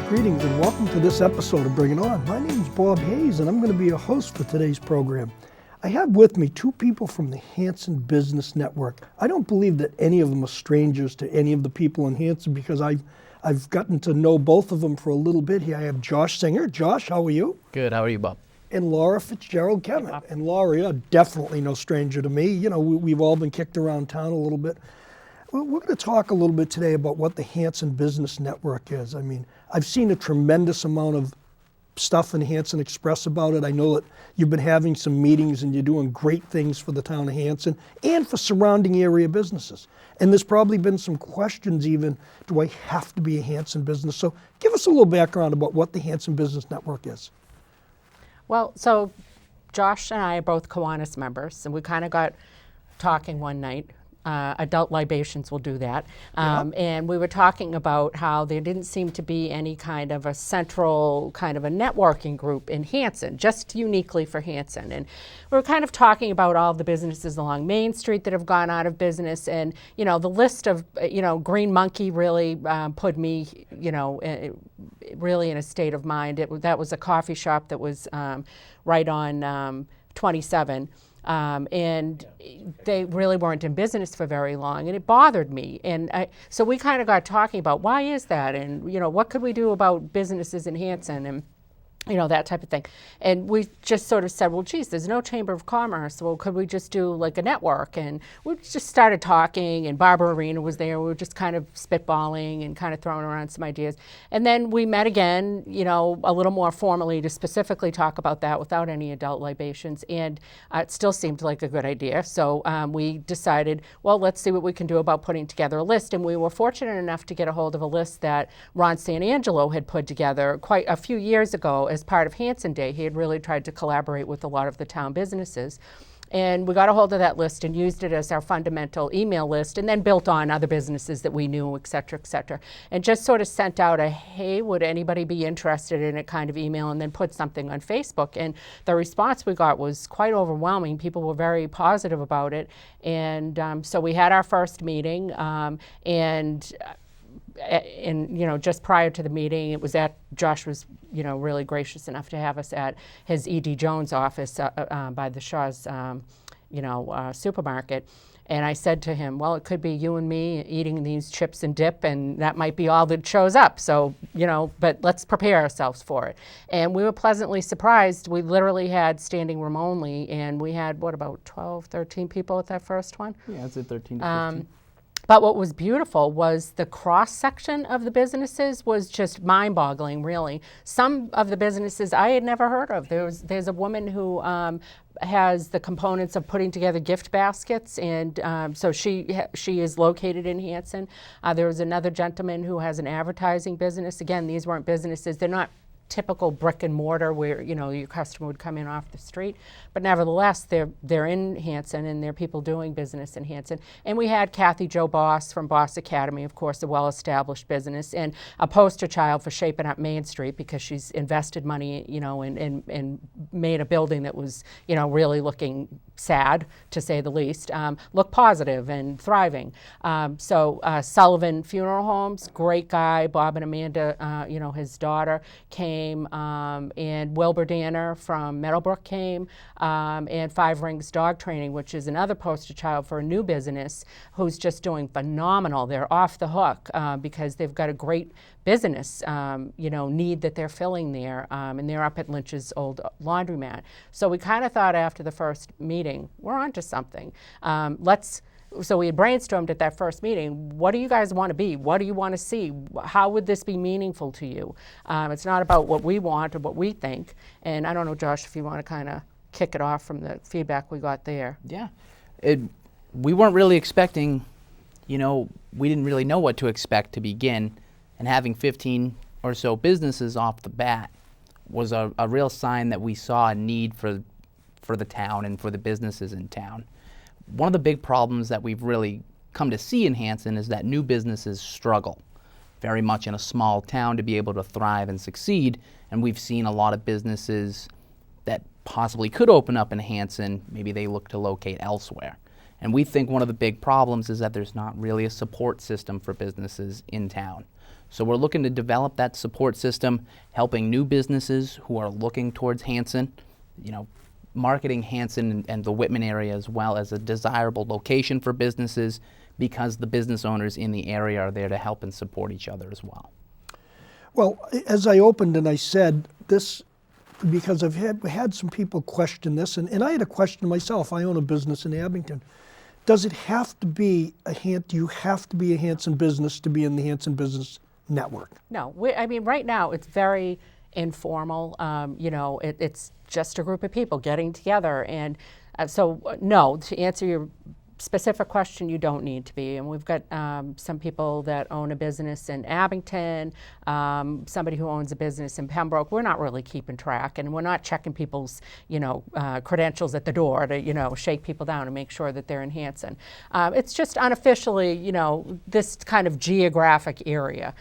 Greetings and welcome to this episode of Bring It On. My name is Bob Hayes and I'm going to be your host for today's program. I have with me two people from the Hanson Business Network. I don't believe that any of them are strangers to any of the people in Hanson because I've gotten to know both of them for a little bit here. I have Josh Singer. Josh, how are you? Good, how are you, Bob? And Laura FitzGerald-Kemmett. And Laura, you're definitely no stranger to me. You know, we've all been kicked around town a little bit. We're going to talk a little bit today about what the Hanson Business Network is. I mean, I've seen a tremendous amount of stuff in Hanson Express about it. I know that you've been having some meetings and you're doing great things for the town of Hanson and for surrounding area businesses. And there's probably been some questions even, do I have to be a Hanson business? So give us a little background about what the Hanson Business Network is. Well, so Josh and I are both Kiwanis members, and we kind of got talking one night. Adult libations will do that. And we were talking about how there didn't seem to be any kind of a central kind of a networking group in Hanson, just uniquely for Hanson. And we were kind of talking about all the businesses along Main Street that have gone out of business. And, you know, the list of, Green Monkey really put me, really in a state of mind. That was a coffee shop that was right on 27. And they really weren't in business for very long, and it bothered me. And so we kind of got talking about why is that, and what could we do about businesses in Hanson, and that type of thing. And we just sort of said, well, geez, there's no Chamber of Commerce. Well, could we just do like a network? And we just started talking, and Barbara Arena was there. We were just kind of spitballing and kind of throwing around some ideas. And then we met again, a little more formally to specifically talk about that without any adult libations. And it still seemed like a good idea. So we decided, well, let's see what we can do about putting together a list. And we were fortunate enough to get a hold of a list that Ron Sanangelo had put together quite a few years ago as part of Hanson Day. He had really tried to collaborate with a lot of the town businesses. And we got a hold of that list and used it as our fundamental email list, and then built on other businesses that we knew, et cetera, and just sort of sent out a, hey, would anybody be interested in it kind of email, and then put something on Facebook. And the response we got was quite overwhelming. People were very positive about it. And so we had our first meeting, and just prior to the meeting, it was Josh was, really gracious enough to have us at his E.D. Jones office by the Shaw's, supermarket. And I said to him, well, it could be you and me eating these chips and dip, and that might be all that shows up. So, but let's prepare ourselves for it. And we were pleasantly surprised. We literally had standing room only, and we had, about 12, 13 people at that first one? Yeah, I'd say 13 to 15. But what was beautiful was the cross-section of the businesses was just mind-boggling, really. Some of the businesses I had never heard of. There's a woman who has the components of putting together gift baskets, and so she is located in Hanson. There was another gentleman who has an advertising business. Again, these weren't businesses. They're not typical brick and mortar where your customer would come in off the street, but nevertheless they're in Hanson, and there are people doing business in Hanson. And we had Kathy Jo Boss from Boss Academy, of course, a well-established business, and a poster child for shaping up Main Street because she's invested money, and made a building that was really looking sad, to say the least, look positive and thriving. So Sullivan Funeral Homes, great guy. Bob and Amanda, his daughter, came, and Wilbur Danner from Meadowbrook came, and Five Rings Dog Training, which is another poster child for a new business who's just doing phenomenal. They're off the hook because they've got a great business, need that they're filling there, and they're up at Lynch's old laundromat. So we kind of thought after the first meeting, we're onto something. So we had brainstormed at that first meeting, what do you guys want to be? What do you want to see? How would this be meaningful to you? It's not about what we want or what we think. And I don't know, Josh, if you want to kind of kick it off from the feedback we got there. Yeah. We weren't really expecting, we didn't really know what to expect to begin. And having 15 or so businesses off the bat was a real sign that we saw a need for the town and for the businesses in town. One of the big problems that we've really come to see in Hanson is that new businesses struggle very much in a small town to be able to thrive and succeed. And we've seen a lot of businesses that possibly could open up in Hanson, maybe they look to locate elsewhere. And we think one of the big problems is that there's not really a support system for businesses in town. So we're looking to develop that support system, helping new businesses who are looking towards Hanson, marketing Hanson and the Whitman area as well as a desirable location for businesses, because the business owners in the area are there to help and support each other as well. Well, as I opened and I said this, because I've had some people question this, and I had a question myself. I own a business in Abington. Does it have to be do you have to be a Hanson business to be in the Hanson Business Network? No, right now it's very informal. It's just a group of people getting together, and so no. To answer your specific question, you don't need to be. And we've got some people that own a business in Abington, somebody who owns a business in Pembroke. We're not really keeping track, and we're not checking people's, credentials at the door to, shake people down and make sure that they're in Hanson. It's just unofficially, this kind of geographic area.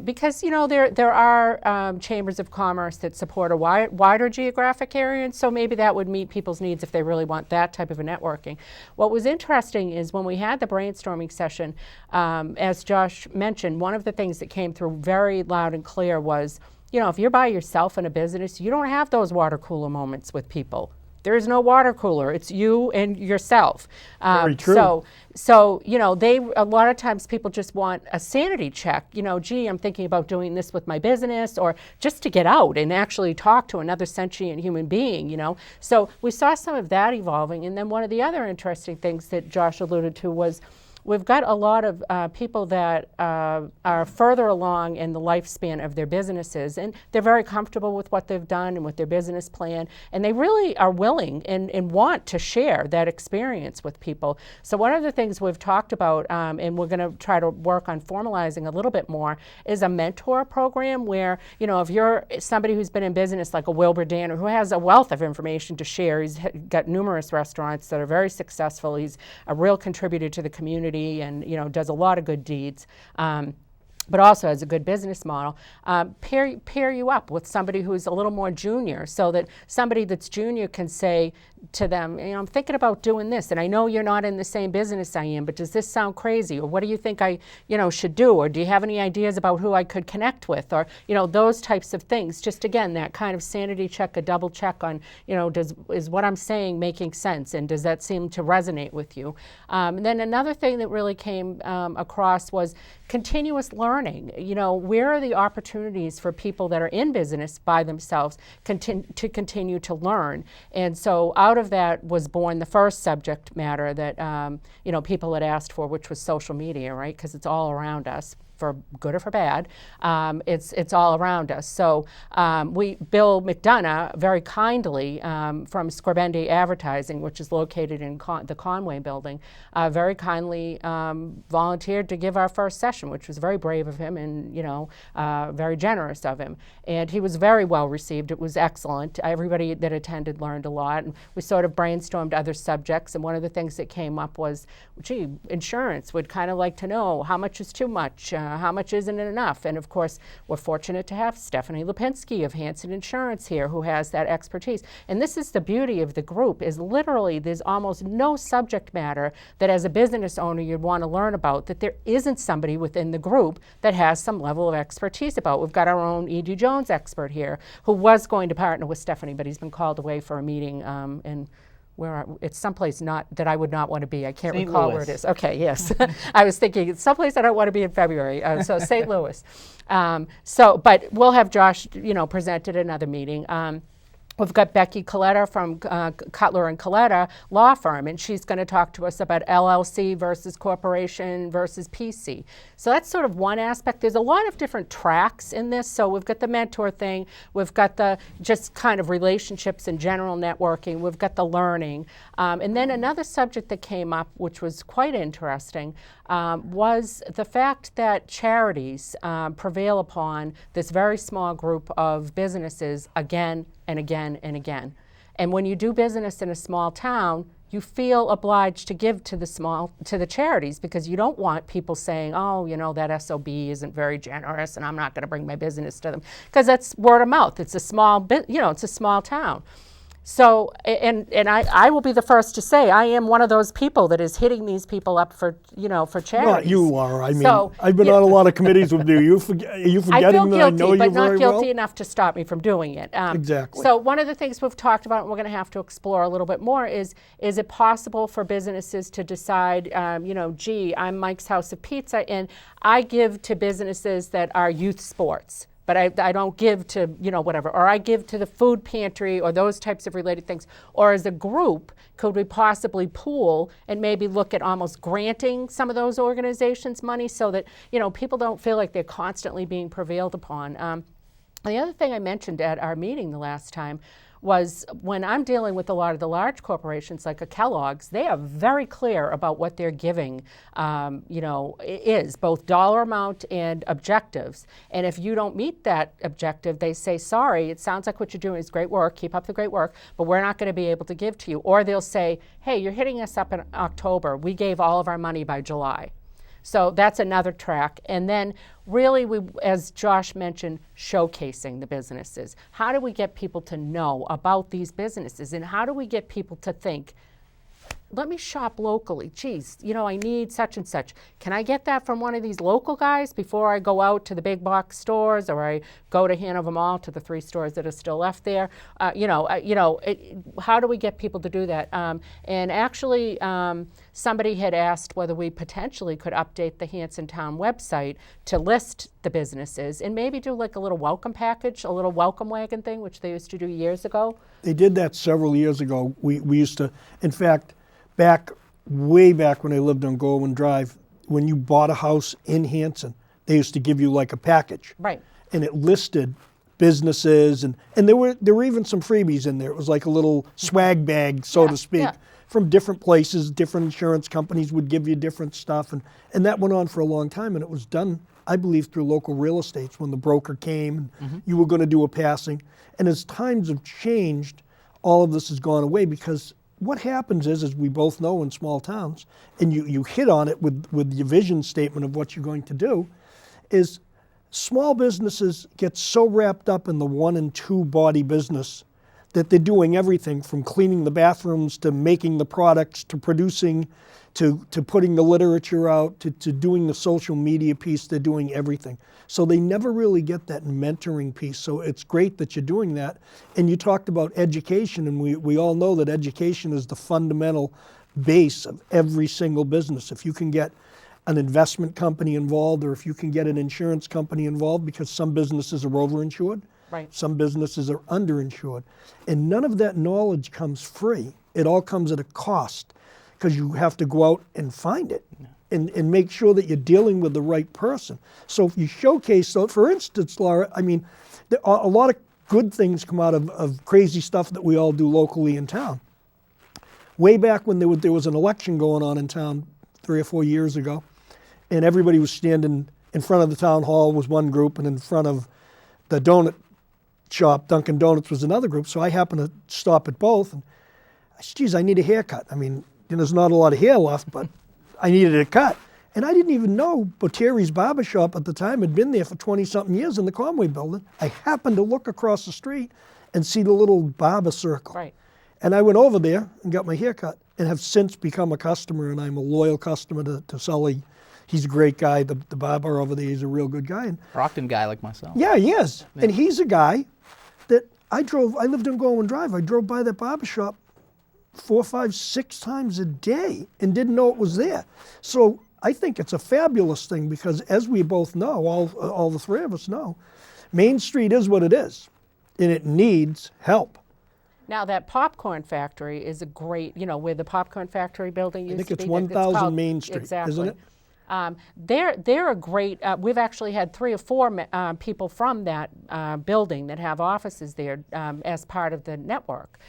Because, there are chambers of commerce that support a wider geographic area, and so maybe that would meet people's needs if they really want that type of a networking. What was interesting is when we had the brainstorming session, as Josh mentioned, one of the things that came through very loud and clear was, if you're by yourself in a business, you don't have those water cooler moments with people. There is no water cooler. It's you and yourself. Very true. So a lot of times people just want a sanity check. Gee, I'm thinking about doing this with my business, or just to get out and actually talk to another sentient human being. So we saw some of that evolving. And then one of the other interesting things that Josh alluded to was, we've got a lot of people that are further along in the lifespan of their businesses, and they're very comfortable with what they've done and with their business plan, and they really are willing and want to share that experience with people. So one of the things we've talked about, and we're going to try to work on formalizing a little bit more, is a mentor program where, if you're somebody who's been in business like a Wilbur Danner, who has a wealth of information to share, he's got numerous restaurants that are very successful, he's a real contributor to the community, and does a lot of good deeds, but also has a good business model. Pair you up with somebody who's a little more junior, so that somebody that's junior can say to them, I'm thinking about doing this, and I know you're not in the same business I am, but does this sound crazy? Or what do you think I should do? Or do you have any ideas about who I could connect with? Or those types of things. Just again, that kind of sanity check, a double check on is what I'm saying making sense, and does that seem to resonate with you? And then another thing that really came across was continuous learning. Where are the opportunities for people that are in business by themselves to continue to learn? And so out of that was born the first subject matter that people had asked for, which was social media, right? Because it's all around us, for good or for bad. It's all around us. So Bill McDonough very kindly from Scorbendi Advertising, which is located in the Conway building, very kindly volunteered to give our first session, which was very brave of him and very generous of him. And he was very well received. It was excellent. Everybody that attended learned a lot. And we sort of brainstormed other subjects. And one of the things that came up was, gee, insurance would kind of like to know how much is too much. How much isn't enough? And of course, we're fortunate to have Stephanie Lipinski of Hanson Insurance here, who has that expertise. And this is the beauty of the group, is literally there's almost no subject matter that as a business owner you'd want to learn about that there isn't somebody within the group that has some level of expertise about. We've got our own E.D. Jones expert here, who was going to partner with Stephanie, but he's been called away for a meeting it's someplace that I would not want to be. I can't recall where it is. Okay, yes. I was thinking it's someplace I don't want to be in February. So St. Louis. But we'll have Josh, present at another meeting. We've got Becky Coletta from Cutler and Coletta Law Firm, and she's going to talk to us about LLC versus corporation versus PC. So that's sort of one aspect. There's a lot of different tracks in this. So we've got the mentor thing. We've got the just kind of relationships and general networking. We've got the learning. And then another subject that came up, which was quite interesting, was the fact that charities prevail upon this very small group of businesses again and again and again. And when you do business in a small town, you feel obliged to give to the charities, because you don't want people saying, oh, that SOB isn't very generous and I'm not going to bring my business to them, because that's word of mouth. It's a small it's a small town. So, and I will be the first to say, I am one of those people that is hitting these people up for, for charities. Not you, Laura. I mean, So, I've been on a lot of committees with you. Are you forgetting I feel that I know guilty, you but not very guilty well? enough to stop me from doing it. Exactly. So one of the things we've talked about, and we're going to have to explore a little bit more, is it possible for businesses to decide, gee, I'm Mike's House of Pizza, and I give to businesses that are youth sports, but I don't give to, whatever, or I give to the food pantry or those types of related things. Or as a group, could we possibly pool and maybe look at almost granting some of those organizations money so that, people don't feel like they're constantly being prevailed upon. The other thing I mentioned at our meeting the last time was when I'm dealing with a lot of the large corporations like a Kellogg's, they are very clear about what they're giving, is both dollar amount and objectives. And if you don't meet that objective, they say, sorry, it sounds like what you're doing is great work, keep up the great work, but we're not going to be able to give to you. Or they'll say, hey, you're hitting us up in October. We gave all of our money by July. So that's another track. And then really, as Josh mentioned, showcasing the businesses. How do we get people to know about these businesses? And how do we get people to think, let me shop locally. Geez, I need such and such. Can I get that from one of these local guys before I go out to the big box stores, or I go to Hanover Mall to the 3 stores that are still left there? How do we get people to do that? And actually, somebody had asked whether we potentially could update the Hanson Town website to list the businesses and maybe do like a little welcome package, a little welcome wagon thing, which they used to do years ago. They did that several years ago. We used to, in fact, way back when I lived on Goldwyn Drive, when you bought a house in Hanson, they used to give you like a package. Right. And it listed businesses, and there were even some freebies in there. It was like a little swag bag, so to speak, from different places. Different insurance companies would give you different stuff, and that went on for a long time, and it was done, I believe, through local real estates when the broker came and you were going to do a passing. And as times have changed, all of this has gone away, because what happens is, as we both know in small towns, and you hit on it with your vision statement of what you're going to do, is small businesses get so wrapped up in the 1 and 2 body business that they're doing everything from cleaning the bathrooms to making the products to producing to putting the literature out to doing the social media piece. They're doing everything. So they never really get that mentoring piece. So it's great that you're doing that. And you talked about education, and we all know that education is the fundamental base of every single business. If you can get an investment company involved, or if you can get an insurance company involved, because some businesses are overinsured, right. Some businesses are underinsured. And none of that knowledge comes free. It all comes at a cost, because you have to go out and find it and make sure that you're dealing with the right person. So if you showcase, so for instance, Laura, I mean, a lot of good things come out of crazy stuff that we all do locally in town. Way back when there was an election going on in town 3 or 4 years ago, and everybody was standing in front of the town hall was one group, and in front of the donut shop, Dunkin' Donuts, was another group. So I happened to stop at both, and I said, geez, I need a haircut. I mean, there's not a lot of hair left, but I needed a cut. And I didn't even know Boteri's Barber Shop at the time had been there for 20-something years in the Conway building. I happened to look across the street and see the little barber circle. Right. And I went over there and got my hair cut, and have since become a customer, and I'm a loyal customer to Sully. He's a great guy, the barber over there. He's a real good guy. And Brockton guy like myself. yeah, he is. Yeah. And he's a guy that I lived on Goldwyn Drive. I drove by that barber shop 4, 5, 6 times a day and didn't know it was there. So I think it's a fabulous thing, because as we both know, all the 3 of us know, Main Street is what it is, and it needs help. Now that popcorn factory is a great, where the popcorn factory building used to be. I think it's 1000 Main Street, exactly. Isn't it? They're a great, we've actually had 3 or 4 people from that building that have offices there as part of the network.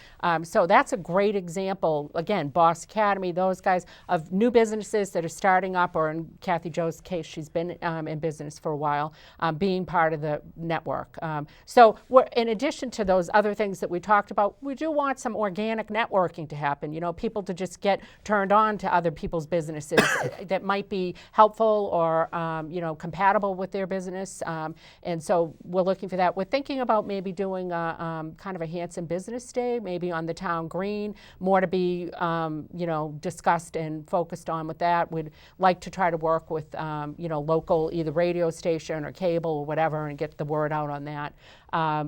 So that's a great example, again, Boss Academy, those guys, of new businesses that are starting up, or in Kathy Jo's case, she's been in business for a while, being part of the network. So in addition to those other things that we talked about, we do want some organic networking to happen, people to just get turned on to other people's businesses that might be helpful or compatible with their business. And so we're looking for that. We're thinking about maybe doing a kind of a Hanson Business Day, maybe on the town green, more to be discussed and focused on with that. We'd like to try to work with local either radio station or cable or whatever and get the word out on that.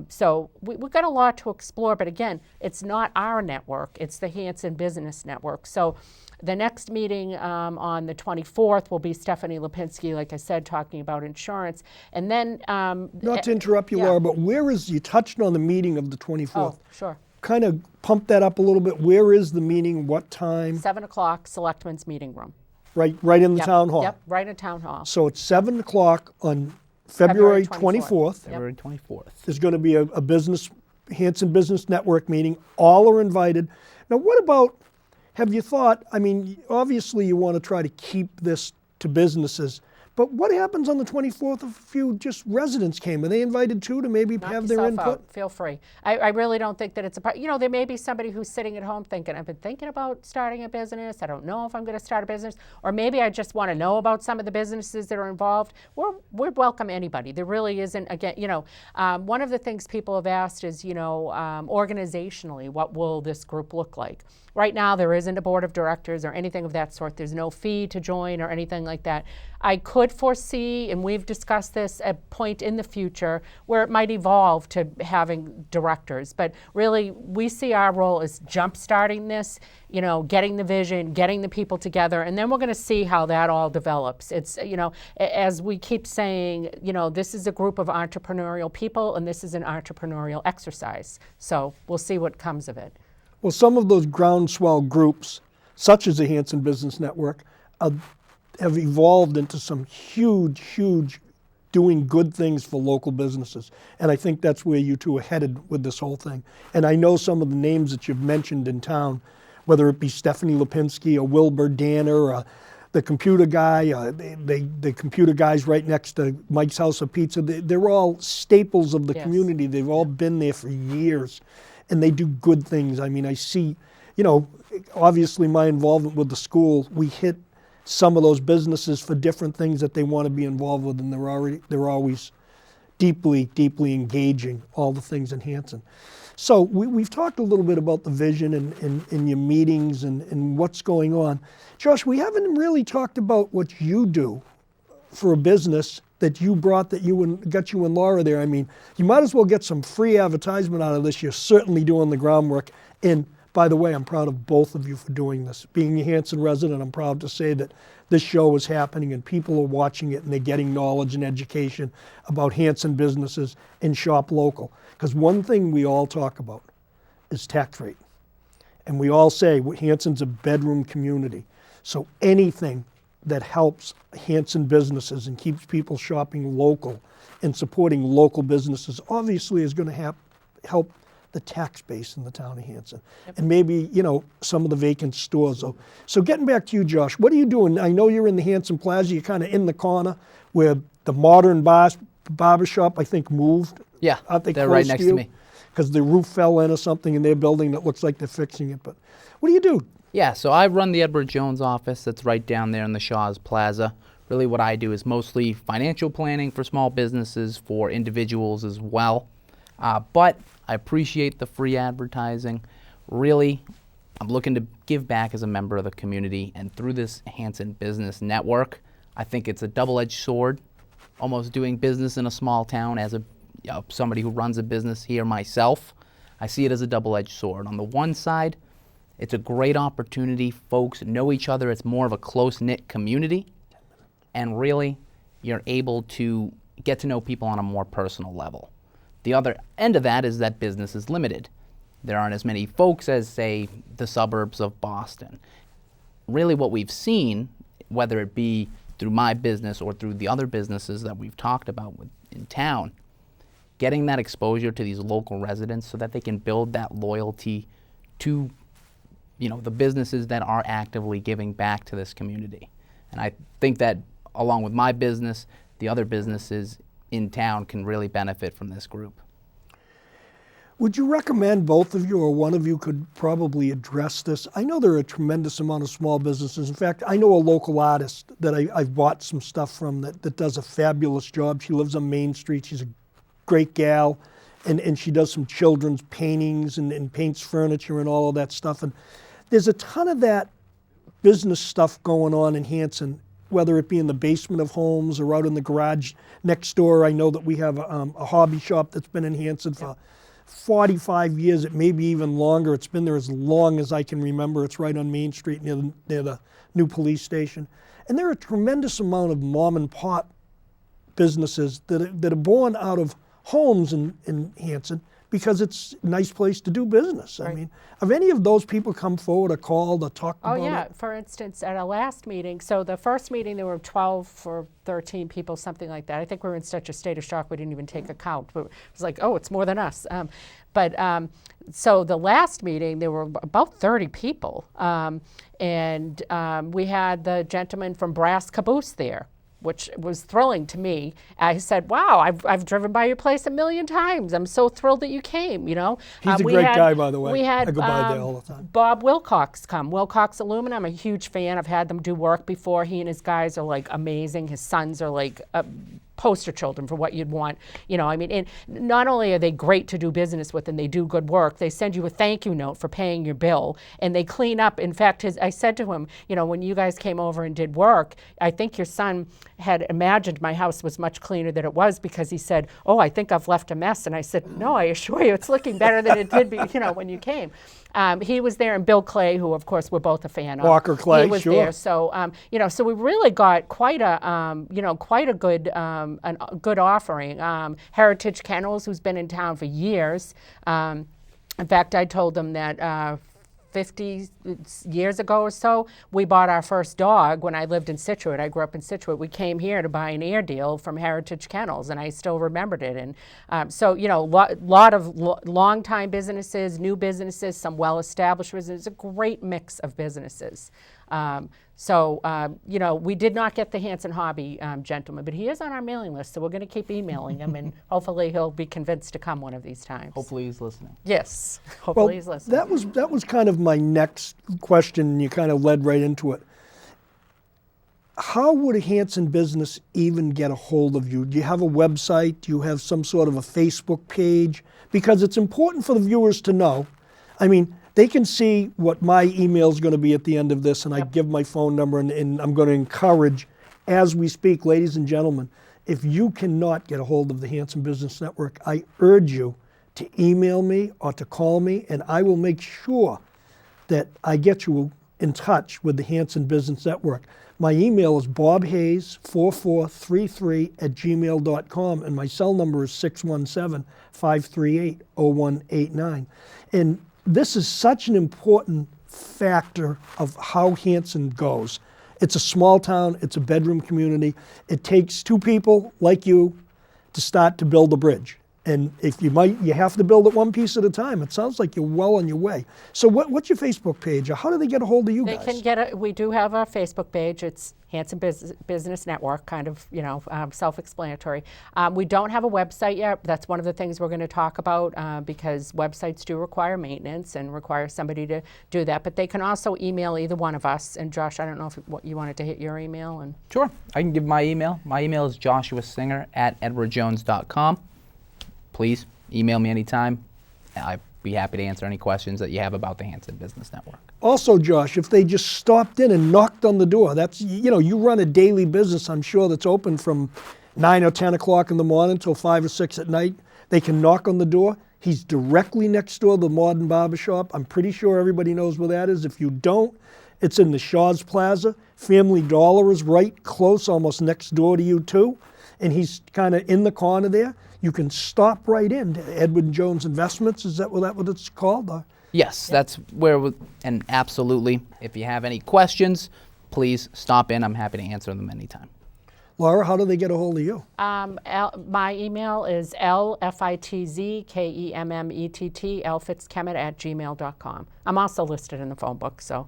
So we've got a lot to explore, but again, it's not our network, it's the Hanson Business Network. So the next meeting on the 24th will be Stephanie Lipinski, like I said, talking about insurance. And then... Not to interrupt you, yeah. Laura, but you touched on the meeting of the 24th. Oh, sure. Kind of pump that up a little bit. Where is the meeting? What time? 7 o'clock, Selectmen's Meeting Room. Right in the Yep, town hall. Yep, right in town hall. So it's 7 o'clock on February 24th. February 24th. There's going to be a Hanson Business Network meeting. All are invited. Now, what about, have you thought, I mean, obviously you want to try to keep this to businesses, but what happens on the 24th if a few just residents came? Are they invited too to maybe Knock have their yourself input? out. Feel free. I really don't think that it's a part. There may be somebody who's sitting at home thinking, I've been thinking about starting a business. I don't know if I'm going to start a business. Or maybe I just want to know about some of the businesses that are involved. We'd welcome anybody. There really isn't, again, one of the things people have asked is, organizationally, what will this group look like? Right now, there isn't a board of directors or anything of that sort. There's no fee to join or anything like that. I could foresee, and we've discussed this, a point in the future where it might evolve to having directors. But really, we see our role as jump-starting this, getting the vision, getting the people together, and then we're going to see how that all develops. It's, as we keep saying, this is a group of entrepreneurial people, and this is an entrepreneurial exercise. So we'll see what comes of it. Well, some of those groundswell groups, such as the Hanson Business Network, have evolved into some huge doing good things for local businesses. And I think that's where you two are headed with this whole thing. And I know some of the names that you've mentioned in town, whether it be Stephanie Lipinski or Wilbur Danner, or the computer guy, the computer guys right next to Mike's House of Pizza. They're all staples of the Yes. community. They've all been there for years. And they do good things. I mean, I see, obviously my involvement with the school, we hit some of those businesses for different things that they want to be involved with, and they're always deeply engaging all the things in Hanson. So we've talked a little bit about the vision and your meetings and what's going on. Josh, we haven't really talked about what you do for a business that you brought, that got you and Laura there. I mean, you might as well get some free advertisement out of this. You're certainly doing the groundwork. And by the way, I'm proud of both of you for doing this. Being a Hanson resident, I'm proud to say that this show is happening and people are watching it and they're getting knowledge and education about Hanson businesses and shop local. Because one thing we all talk about is tax rate. And we all say Hanson's a bedroom community. So anything that helps Hanson businesses and keeps people shopping local and supporting local businesses obviously is going to help the tax base in the town of Hanson. Yep. And maybe, some of the vacant stores. So getting back to you, Josh, what are you doing? I know you're in the Hanson Plaza. You're kind of in the corner where the modern barbershop, I think, moved. Yeah, Aren't they they're close right next to me. Because the roof fell in or something in their building that looks like they're fixing it. But what do you do? Yeah, so I run the Edward Jones office that's right down there in the Shaw's Plaza. Really what I do is mostly financial planning for small businesses, for individuals as well. But I appreciate the free advertising. Really, I'm looking to give back as a member of the community, and through this Hanson Business Network, I think it's a double-edged sword, almost doing business in a small town as somebody who runs a business here myself. I see it as a double-edged sword. On the one side, it's a great opportunity. Folks know each other. It's more of a close-knit community. And really, you're able to get to know people on a more personal level. The other end of that is that business is limited. There aren't as many folks as, say, the suburbs of Boston. Really what we've seen, whether it be through my business or through the other businesses that we've talked about in town, getting that exposure to these local residents so that they can build that loyalty to the businesses that are actively giving back to this community. And I think that along with my business, the other businesses in town can really benefit from this group. Would you recommend both of you or one of you could probably address this? I know there are a tremendous amount of small businesses. In fact, I know a local artist that I've bought some stuff from that does a fabulous job. She lives on Main Street. She's a great gal, and she does some children's paintings and paints furniture and all of that stuff. And there's a ton of that business stuff going on in Hanson, whether it be in the basement of homes or out in the garage next door. I know that we have a hobby shop that's been in Hanson for 45 years, it may be even longer. It's been there as long as I can remember. It's right on Main Street near the new police station. And there are a tremendous amount of mom and pop businesses that are born out of homes in Hanson because it's a nice place to do business. Right. I mean, have any of those people come forward or called or talked Oh, about yeah. it? For instance, at our last meeting, so the first meeting, there were 12 or 13 people, something like that. I think we were in such a state of shock we didn't even take a count. But it was like, oh, it's more than us. So the last meeting, there were about 30 people. We had the gentleman from Brass Caboose there, which was thrilling to me. I said, wow, I've driven by your place 1,000,000 times. I'm so thrilled that you came, you know. He's a great guy, by the way. We had I go by there all the time. Bob Wilcox come. Wilcox Aluminum, I'm a huge fan. I've had them do work before. He and his guys are like amazing. His sons are like poster children for what you'd want. You know, I mean, and not only are they great to do business with and they do good work, they send you a thank you note for paying your bill and they clean up. In fact, I said to him, you know, when you guys came over and did work, I think your son had imagined my house was much cleaner than it was because he said, oh, I think I've left a mess. And I said, no, I assure you it's looking better than it did, you know, when you came. He was there, and Bill Clay, who of course we're both a fan of. Walker Clay, he was sure. there. So you know, so we really got quite a good offering. Heritage Kennels, who's been in town for years. In fact, I told them that 50 years ago or so, we bought our first dog when I lived in Situate. I grew up in Situate. We came here to buy an air deal from Heritage Kennels, and I still remembered it. And so, you know, lot of long-time businesses, new businesses, some well-established businesses, a great mix of businesses. You know, we did not get the Hanson Hobby gentleman, but he is on our mailing list, so we're going to keep emailing him, and hopefully he'll be convinced to come one of these times. Hopefully he's listening. Yes, hopefully he's listening. That was kind of my next question, and you kind of led right into it. How would a Hanson business even get a hold of you? Do you have a website? Do you have some sort of a Facebook page? Because it's important for the viewers to know. I mean, they can see what my email is going to be at the end of this, and I give my phone number, and I'm going to encourage, as we speak, ladies and gentlemen, if you cannot get a hold of the Hanson Business Network, I urge you to email me or to call me, and I will make sure that I get you in touch with the Hanson Business Network. My email is bobhayes4433@gmail.com, and my cell number is 617-538-0189. And this is such an important factor of how Hanson goes. It's a small town, it's a bedroom community. It takes two people like you to start to build a bridge. And if you have to build it one piece at a time. It sounds like you're well on your way. So what's your Facebook page? Or how do they get a hold of you guys? They can get we do have a Facebook page. It's Hanson Business Network, kind of, you know, self-explanatory. We don't have a website yet. That's one of the things we're going to talk about because websites do require maintenance and require somebody to do that. But they can also email either one of us. And Josh, I don't know if you wanted to hit your email. And Sure, I can give my email. My email is joshuasinger@edwardjones.com. Please email me anytime. I'd be happy to answer any questions that you have about the Hanson Business Network. Also, Josh, if they just stopped in and knocked on the door, that's, you know, you run a daily business, I'm sure, that's open from 9 or 10 o'clock in the morning till 5 or 6 at night. They can knock on the door. He's directly next door to the Modern Barber Shop. I'm pretty sure everybody knows where that is. If you don't, it's in the Shaw's Plaza. Family Dollar is right close, almost next door to you too. And he's kind of in the corner there. You can stop right in to Edward Jones Investments. Is that what it's called? Yes, that's where, and absolutely, if you have any questions, please stop in. I'm happy to answer them anytime. Laura, how do they get a hold of you? My email is LFitzGerald-Kemmett, FitzGerald-Kemmett@gmail.com. I'm also listed in the phone book, so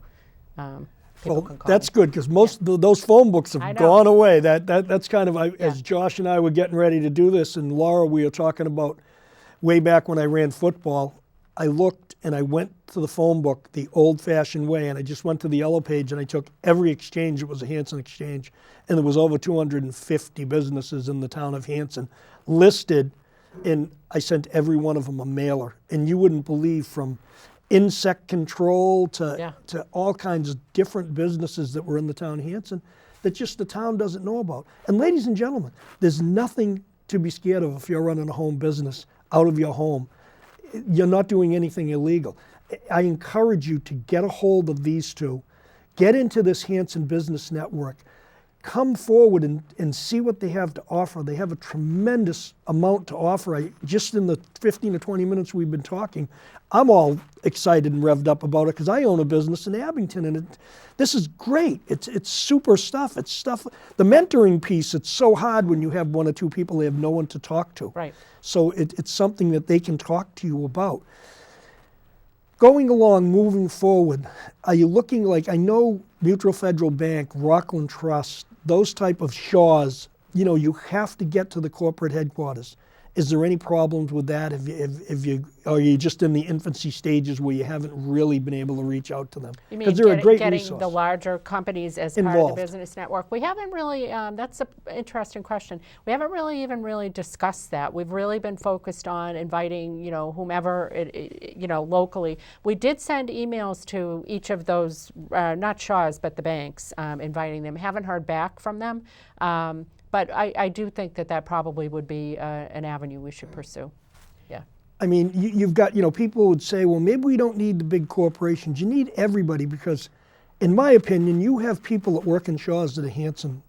people can call that's me. good because most of those phone books I have know. gone away. That's kind of, as Josh and I were getting ready to do this, and Laura, we were talking about way back when I ran football, I looked and I went to the phone book the old-fashioned way, and I just went to the yellow page and I took every exchange. It was a Hanson exchange, and there was over 250 businesses in the town of Hanson listed, and I sent every one of them a mailer. And you wouldn't believe, from insect control to all kinds of different businesses that were in the town of Hanson that just the town doesn't know about. And ladies and gentlemen, there's nothing to be scared of if you're running a home business out of your home. You're not doing anything illegal. I encourage you to get a hold of these two, get into this Hanson Business Network, come forward and see what they have to offer. They have a tremendous amount to offer. Just in the 15 to 20 minutes we've been talking, I'm all excited and revved up about it because I own a business in Abington, and this is great. It's super stuff. It's stuff. The mentoring piece, it's so hard when you have one or two people, they have no one to talk to. Right. So it's something that they can talk to you about. Going along, moving forward, are you looking like, I know Mutual Federal Bank, Rockland Trust, those type of Shaws, you have to get to the corporate headquarters. Is there any problems with that? Are you just in the infancy stages where you haven't really been able to reach out to them? You mean they're a great getting resource. the larger companies as part of the business network? We haven't really, that's an interesting question. We haven't really discussed that. We've really been focused on inviting, whomever, locally. We did send emails to each of those, not Shaws, but the banks, inviting them. Haven't heard back from them. But I do think that probably would be an avenue we should pursue. Yeah. I mean, you've got, people would say, well, maybe we don't need the big corporations. You need everybody because, in my opinion, you have people that work in Shaws that are Hanson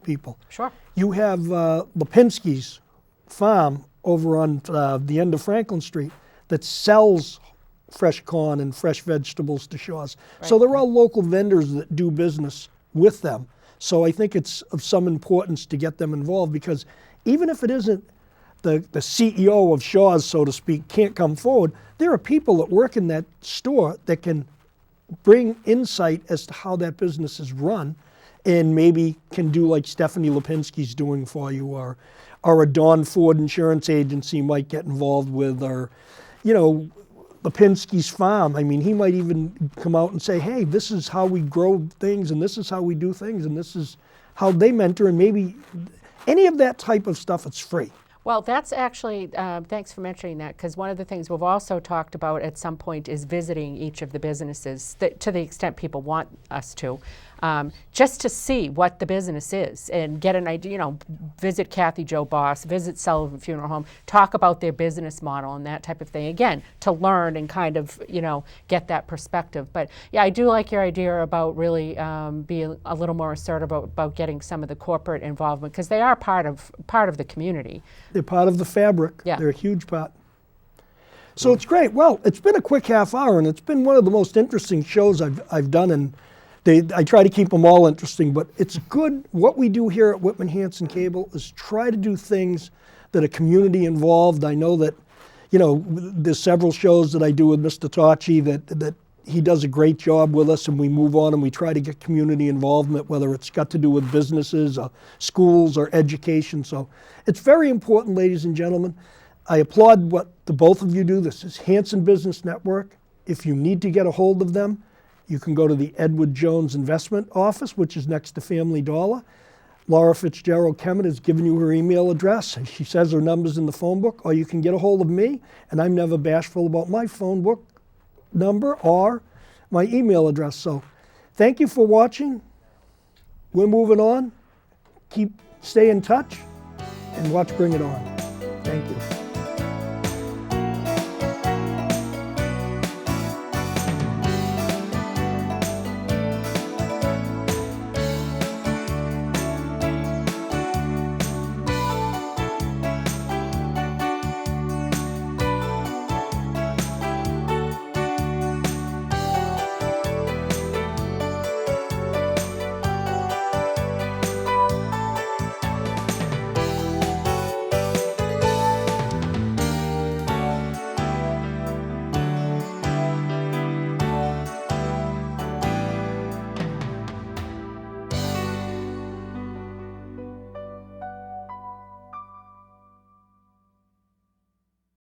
people. Sure. You have Lipinski's farm over on the end of Franklin Street that sells fresh corn and fresh vegetables to Shaws. Right. So they're all local vendors that do business with them. So I think it's of some importance to get them involved because even if it isn't the CEO of Shaws, so to speak, can't come forward, there are people that work in that store that can bring insight as to how that business is run and maybe can do like Stephanie Lipinski's doing for you, or a Dawn Ford Insurance Agency might get involved with, or, Lipinski's farm. I mean, he might even come out and say, hey, this is how we grow things, and this is how we do things, and this is how they mentor, and maybe any of that type of stuff, it's free. Well, that's actually, thanks for mentioning that, because one of the things we've also talked about at some point is visiting each of the businesses, to the extent people want us to, just to see what the business is and get an idea, visit Kathy Joe Boss, visit Sullivan Funeral Home, talk about their business model and that type of thing, again, to learn and kind of, get that perspective. But yeah, I do like your idea about really being a little more assertive about getting some of the corporate involvement, because they are part of the community. They're part of the fabric. Yeah. They're a huge part. So it's great. Well, it's been a quick half hour, and it's been one of the most interesting shows I've done, and I try to keep them all interesting, but it's good. What we do here at Whitman Hanson Cable is try to do things that are community involved. I know that, there's several shows that I do with Mr. Tocci that he does a great job with us, and we move on and we try to get community involvement, whether it's got to do with businesses or schools or education. So it's very important, ladies and gentlemen. I applaud what the both of you do. This is Hanson Business Network. If you need to get a hold of them, you can go to the Edward Jones Investment Office, which is next to Family Dollar. Laura FitzGerald-Kemmett has given you her email address. She says her number's in the phone book, or you can get a hold of me, and I'm never bashful about my phone book number or my email address. So thank you for watching. We're moving on. Stay in touch and watch Bring It On. Thank you.